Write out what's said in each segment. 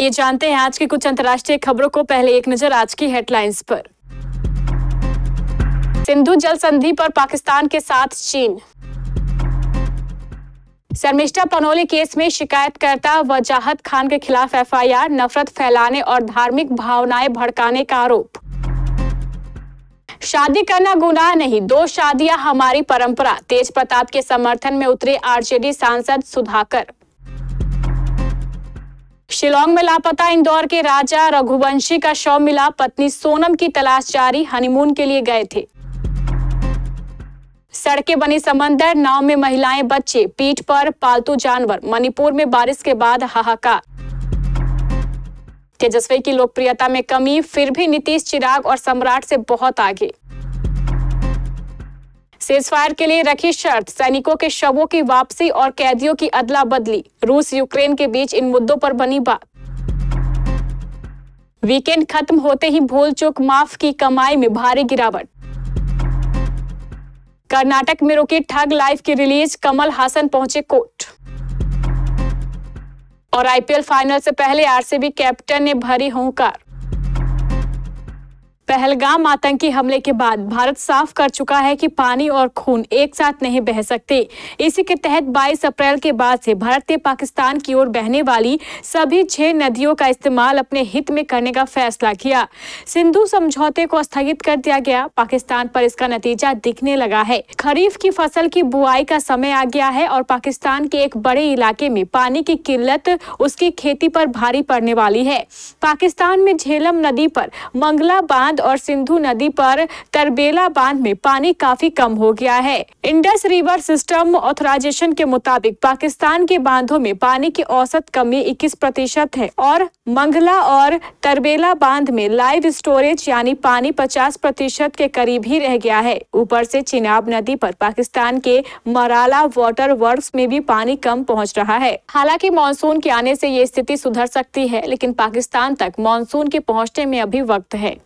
आइए जानते हैं आज की कुछ अंतर्राष्ट्रीय खबरों को। पहले एक नजर आज की हेडलाइंस पर। सिंधु जल संधि पर पाकिस्तान के साथ चीन। शर्मिष्ठा पनोली केस में शिकायतकर्ता वजाहत खान के खिलाफ एफआईआर, नफरत फैलाने और धार्मिक भावनाएं भड़काने का आरोप। शादी करना गुनाह नहीं, 2 शादियां हमारी परंपरा, तेज प्रताप के समर्थन में उतरे आरजेडी सांसद सुधाकर। शिलांग में लापता इंदौर के राजा रघुवंशी का शव मिला, पत्नी सोनम की तलाश जारी, हनीमून के लिए गए थे। सड़कें बनी समंदर, नाव में महिलाएं बच्चे, पीठ पर पालतू जानवर, मणिपुर में बारिश के बाद हाहाकार। तेजस्वी की लोकप्रियता में कमी, फिर भी नीतीश चिराग और सम्राट से बहुत आगे। सीजफायर के लिए रखी शर्त, सैनिकों के शवों की वापसी और कैदियों की अदला बदली। रूस यूक्रेन के बीच इन मुद्दों पर बनी बात। वीकेंड खत्म होते ही भूल चूक माफ की कमाई में भारी गिरावट। कर्नाटक में रुकी ठग लाइफ की रिलीज, कमल हासन पहुंचे कोर्ट। और आईपीएल फाइनल से पहले आरसीबी कैप्टन ने भरी हुंकार। पहलगाम आतंकी हमले के बाद भारत साफ कर चुका है कि पानी और खून एक साथ नहीं बह सकते। इसी के तहत 22 अप्रैल के बाद से भारत ने पाकिस्तान की ओर बहने वाली सभी 6 नदियों का इस्तेमाल अपने हित में करने का फैसला किया। सिंधु समझौते को स्थगित कर दिया गया। पाकिस्तान पर इसका नतीजा दिखने लगा है। खरीफ की फसल की बुआई का समय आ गया है और पाकिस्तान के एक बड़े इलाके में पानी की किल्लत उसकी खेती पर भारी पड़ने वाली है। पाकिस्तान में झेलम नदी पर मंगला बांध और सिंधु नदी पर तरबेला बांध में पानी काफी कम हो गया है। इंडस रिवर सिस्टम ऑथराइजेशन के मुताबिक पाकिस्तान के बांधों में पानी की औसत कमी 21% है और मंगला और तरबेला बांध में लाइव स्टोरेज यानी पानी 50% के करीब ही रह गया है। ऊपर से चिनाब नदी पर पाकिस्तान के मराला वाटर वर्क्स में भी पानी कम पहुंच रहा है। हालांकि मानसून के आने से ये स्थिति सुधर सकती है, लेकिन पाकिस्तान तक मानसून के पहुंचने में अभी वक्त है।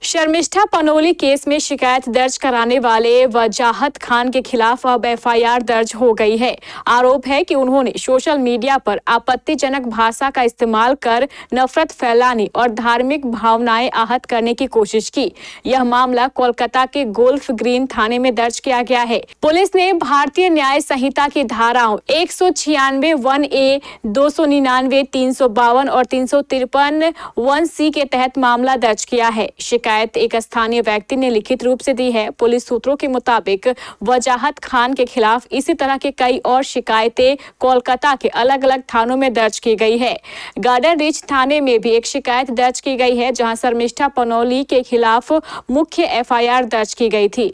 शर्मिष्ठा पनोली केस में शिकायत दर्ज कराने वाले वजाहत खान के खिलाफ अब एफआईआर दर्ज हो गई है। आरोप है कि उन्होंने सोशल मीडिया पर आपत्तिजनक भाषा का इस्तेमाल कर नफरत फैलाने और धार्मिक भावनाएं आहत करने की कोशिश की। यह मामला कोलकाता के गोल्फ ग्रीन थाने में दर्ज किया गया है। पुलिस ने भारतीय न्याय संहिता की धाराओं 196 1A, 299, 352 और 353 1C के तहत मामला दर्ज किया है। शिकायत एक स्थानीय व्यक्ति ने लिखित रूप से दी है। पुलिस सूत्रों के मुताबिक वजाहत खान के खिलाफ इसी तरह के कई और शिकायतें कोलकाता के अलग अलग थानों में दर्ज की गई है। गार्डन रिच थाने में भी एक शिकायत दर्ज की गई है, जहां शर्मिष्ठा पनोली के खिलाफ मुख्य एफआईआर दर्ज की गई थी।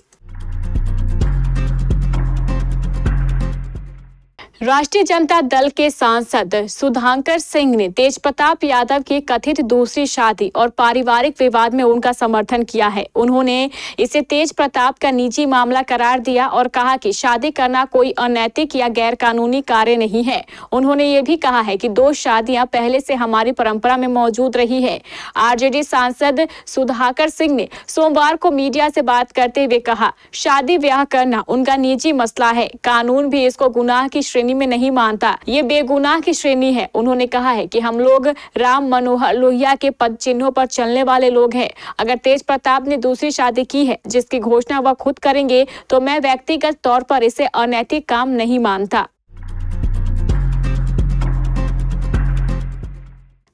राष्ट्रीय जनता दल के सांसद सुधाकर सिंह ने तेज प्रताप यादव की कथित दूसरी शादी और पारिवारिक विवाद में उनका समर्थन किया है। उन्होंने इसे तेज प्रताप का निजी मामला करार दिया और कहा कि शादी करना कोई अनैतिक या गैर कानूनी कार्य नहीं है। उन्होंने ये भी कहा है कि 2 शादियां पहले से हमारी परंपरा में मौजूद रही है। आरजेडी सांसद सुधाकर सिंह ने सोमवार को मीडिया से बात करते हुए कहा, शादी ब्याह करना उनका निजी मसला है, कानून भी इसको गुनाह की श्रेणी में नहीं मानता, ये बेगुनाह की श्रेणी है। उन्होंने कहा है कि हम लोग राम मनोहर लोहिया के पद चिन्हों पर चलने वाले लोग हैं। अगर तेज प्रताप ने दूसरी शादी की है जिसकी घोषणा वह खुद करेंगे तो मैं व्यक्तिगत तौर पर इसे अनैतिक काम नहीं मानता।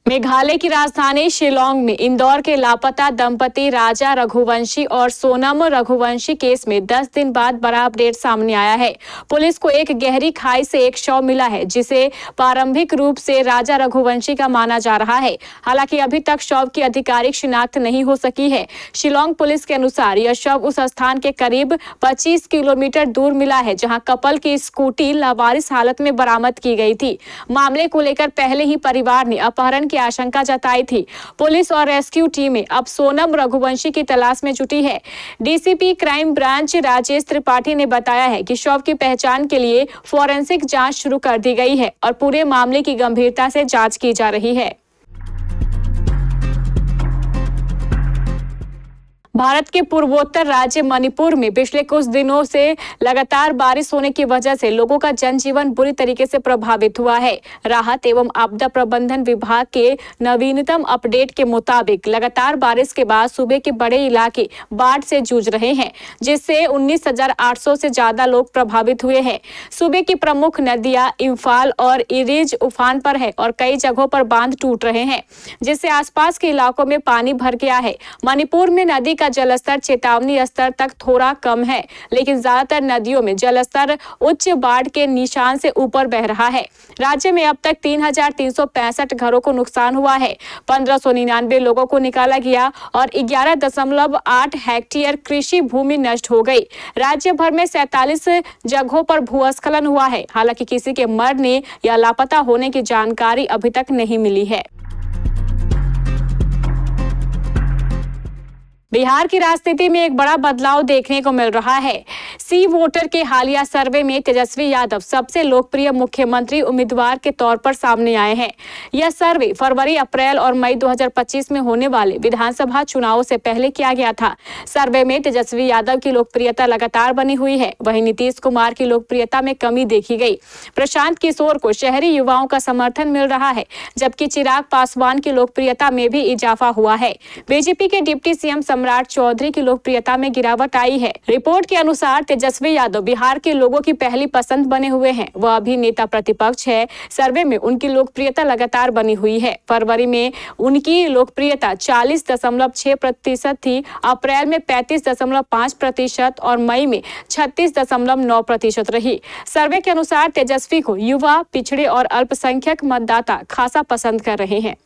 मेघालय की राजधानी शिलांग में इंदौर के लापता दंपति राजा रघुवंशी और सोनम रघुवंशी केस में 10 दिन बाद बड़ा अपडेट सामने आया है। पुलिस को एक गहरी खाई से एक शव मिला है, जिसे प्रारंभिक रूप से राजा रघुवंशी का माना जा रहा है। हालांकि अभी तक शव की आधिकारिक शिनाख्त नहीं हो सकी है। शिलांग पुलिस के अनुसार यह शव उस स्थान के करीब 25 किलोमीटर दूर मिला है जहां कपल की स्कूटी लावारिस हालत में बरामद की गई थी। मामले को लेकर पहले ही परिवार ने अपहरण की आशंका जताई थी। पुलिस और रेस्क्यू टीमें अब सोनम रघुवंशी की तलाश में जुटी है। DCP crime branch Rajesh Tripathi ने बताया है कि शव की पहचान के लिए फॉरेंसिक जांच शुरू कर दी गई है और पूरे मामले की गंभीरता से जांच की जा रही है। भारत के पूर्वोत्तर राज्य मणिपुर में पिछले कुछ दिनों से लगातार बारिश होने की वजह से लोगों का जनजीवन बुरी तरीके से प्रभावित हुआ है। राहत एवं आपदा प्रबंधन विभाग के नवीनतम अपडेट के मुताबिक लगातार बारिश के बाद सूबे के बड़े इलाके बाढ़ से जूझ रहे हैं, जिससे 19,800 से ज्यादा लोग प्रभावित हुए हैं। सूबे की प्रमुख नदियां इम्फाल और इरिज उफान पर है और कई जगहों पर बांध टूट रहे हैं, जिससे आसपास के इलाकों में पानी भर गया है। मणिपुर में नदी का जलस्तर चेतावनी स्तर तक थोड़ा कम है, लेकिन ज्यादातर नदियों में जलस्तर उच्च बाढ़ के निशान से ऊपर बह रहा है। राज्य में अब तक 3,365 घरों को नुकसान हुआ है, 1,599 लोगों को निकाला गया और 11.8 हेक्टेयर कृषि भूमि नष्ट हो गई। राज्य भर में 47 जगहों पर भूस्खलन हुआ है। हालांकि किसी के मरने या लापता होने की जानकारी अभी तक नहीं मिली है। बिहार की राजनीति में एक बड़ा बदलाव देखने को मिल रहा है। सी वोटर के हालिया सर्वे में तेजस्वी यादव सबसे लोकप्रिय मुख्यमंत्री उम्मीदवार के तौर पर सामने आए हैं। यह सर्वे फरवरी, अप्रैल और मई 2025 में होने वाले विधानसभा चुनावों से पहले किया गया था। सर्वे में तेजस्वी यादव की लोकप्रियता लगातार बनी हुई है। वहीं नीतीश कुमार की लोकप्रियता में कमी देखी गई। प्रशांत किशोर को शहरी युवाओं का समर्थन मिल रहा है, जबकि चिराग पासवान की लोकप्रियता में भी इजाफा हुआ है। बीजेपी के डिप्टी सीएम सम्राट चौधरी की लोकप्रियता में गिरावट आई है। रिपोर्ट के अनुसार तेजस्वी यादव बिहार के लोगों की पहली पसंद बने हुए हैं। वह अभी नेता प्रतिपक्ष है। सर्वे में उनकी लोकप्रियता लगातार बनी हुई है। फरवरी में उनकी लोकप्रियता 40.6% थी, अप्रैल में 35.5% और मई में 36.9% रही। सर्वे के अनुसार तेजस्वी को युवा, पिछड़े और अल्पसंख्यक मतदाता खासा पसंद कर रहे हैं।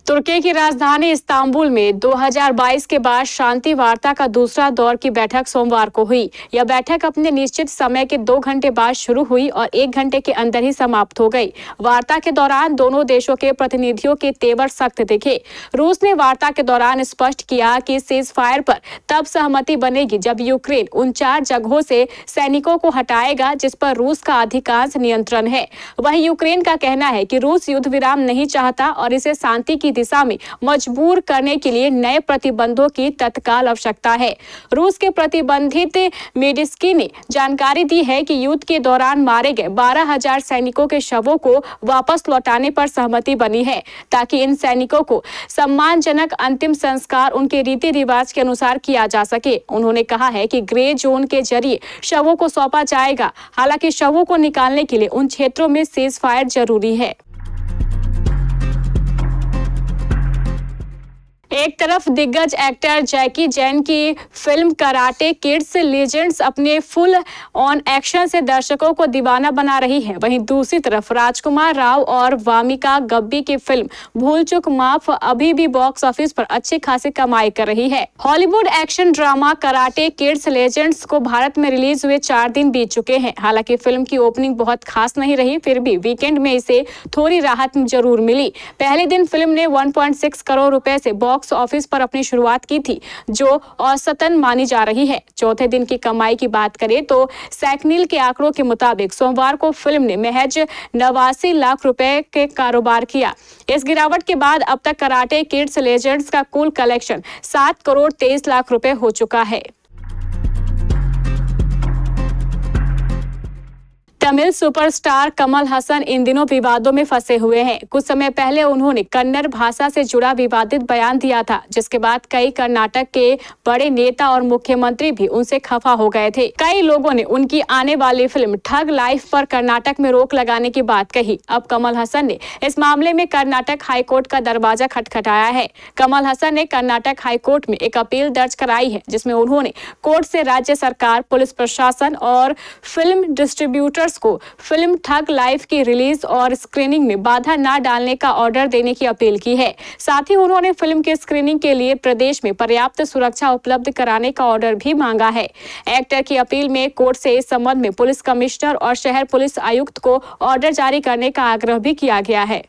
तुर्की की राजधानी इस्तांबुल में 2022 के बाद शांति वार्ता का दूसरा दौर की बैठक सोमवार को हुई। यह बैठक अपने निश्चित समय के 2 घंटे बाद शुरू हुई और 1 घंटे के अंदर ही समाप्त हो गई। वार्ता के दौरान दोनों देशों के प्रतिनिधियों के तेवर सख्त दिखे। रूस ने वार्ता के दौरान स्पष्ट किया कि सीज फायर पर तब सहमति बनेगी जब यूक्रेन उन 4 जगहों से सैनिकों को हटाएगा जिस पर रूस का अधिकांश नियंत्रण है। वहीं यूक्रेन का कहना है कि रूस युद्ध विराम नहीं चाहता और इसे शांति की दिशा में मजबूर करने के लिए नए प्रतिबंधों की तत्काल आवश्यकता है। रूस के प्रतिबंधित मेडिस्की ने जानकारी दी है कि युद्ध के दौरान मारे गए 12,000 सैनिकों के शवों को वापस लौटाने पर सहमति बनी है, ताकि इन सैनिकों को सम्मानजनक अंतिम संस्कार उनके रीति रिवाज के अनुसार किया जा सके। उन्होंने कहा है कि ग्रे जोन के जरिए शवों को सौंपा जाएगा। हालांकि शवों को निकालने के लिए उन क्षेत्रों में सीज फायर जरूरी है। एक तरफ दिग्गज एक्टर जैकी चैन की फिल्म कराटे किड्स लीजेंड्स अपने फुल ऑन एक्शन से दर्शकों को दीवाना बना रही है, वहीं दूसरी तरफ राजकुमार राव और वामिका गब्बी की फिल्म भूल चूक माफ अभी भी बॉक्स ऑफिस पर अच्छी खासी कमाई कर रही है। Hollywood action drama karate kids legends को भारत में रिलीज हुए 4 दिन बीत चुके हैं। हालांकि फिल्म की ओपनिंग बहुत खास नहीं रही, फिर भी वीकेंड में इसे थोड़ी राहत जरूर मिली। पहले दिन फिल्म ने 1.6 करोड़ रुपए से बॉक्स ऑफिस पर अपनी शुरुआत की थी, जो औसतन मानी जा रही है। चौथे दिन की कमाई की बात करें तो सैकनील के आंकड़ों के मुताबिक सोमवार को फिल्म ने महज 89 लाख रुपए के कारोबार किया। इस गिरावट के बाद अब तक कराटे किड्स लीजेंड्स का कुल कलेक्शन 7 करोड़ 23 लाख रुपए हो चुका है। तमिल सुपरस्टार कमल हसन इन दिनों विवादों में फंसे हुए हैं। कुछ समय पहले उन्होंने कन्नड़ भाषा से जुड़ा विवादित बयान दिया था, जिसके बाद कई कर्नाटक के बड़े नेता और मुख्यमंत्री भी उनसे खफा हो गए थे। कई लोगों ने उनकी आने वाली फिल्म ठग लाइफ पर कर्नाटक में रोक लगाने की बात कही। अब कमल हसन ने इस मामले में कर्नाटक हाईकोर्ट का दरवाजा खटखटाया है। कमल हसन ने कर्नाटक हाईकोर्ट में एक अपील दर्ज कराई है, जिसमें उन्होंने कोर्ट से राज्य सरकार, पुलिस प्रशासन और फिल्म डिस्ट्रीब्यूटर्स को फिल्म ठग लाइफ की रिलीज और स्क्रीनिंग में बाधा न डालने का ऑर्डर देने की अपील की है। साथ ही उन्होंने फिल्म की स्क्रीनिंग के लिए प्रदेश में पर्याप्त सुरक्षा उपलब्ध कराने का ऑर्डर भी मांगा है। एक्टर की अपील में कोर्ट से इस संबंध में पुलिस कमिश्नर और शहर पुलिस आयुक्त को ऑर्डर जारी करने का आग्रह भी किया गया है।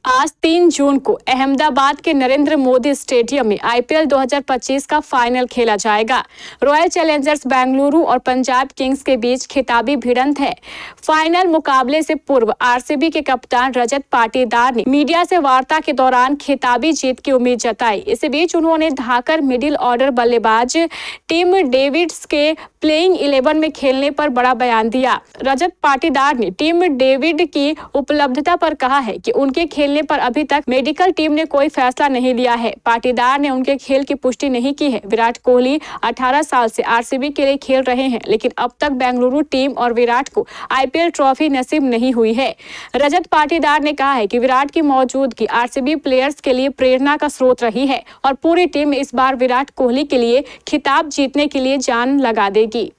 आज 3 जून को अहमदाबाद के नरेंद्र मोदी स्टेडियम में आईपीएल 2025 का फाइनल खेला जाएगा। रॉयल चैलेंजर्स बेंगलुरु और पंजाब किंग्स के बीच खिताबी भिड़ंत है। फाइनल मुकाबले से पूर्व आरसीबी के कप्तान रजत पाटीदार ने मीडिया से वार्ता के दौरान खिताबी जीत की उम्मीद जताई। इसी बीच उन्होंने धाकर मिडिल ऑर्डर बल्लेबाज टिम डेविड्स के प्लेइंग 11 में खेलने पर बड़ा बयान दिया। रजत पाटीदार ने टिम डेविड की उपलब्धता पर कहा है कि उनके खेलने पर अभी तक मेडिकल टीम ने कोई फैसला नहीं लिया है। पाटीदार ने उनके खेल की पुष्टि नहीं की है। विराट कोहली 18 साल से आरसीबी के लिए खेल रहे हैं, लेकिन अब तक बेंगलुरु टीम और विराट को आईपीएल ट्रॉफी नसीब नहीं हुई है। रजत पाटीदार ने कहा है कि विराट की मौजूदगी आरसीबी प्लेयर्स के लिए प्रेरणा का स्रोत रही है और पूरी टीम इस बार विराट कोहली के लिए खिताब जीतने के लिए जान लगा देगी।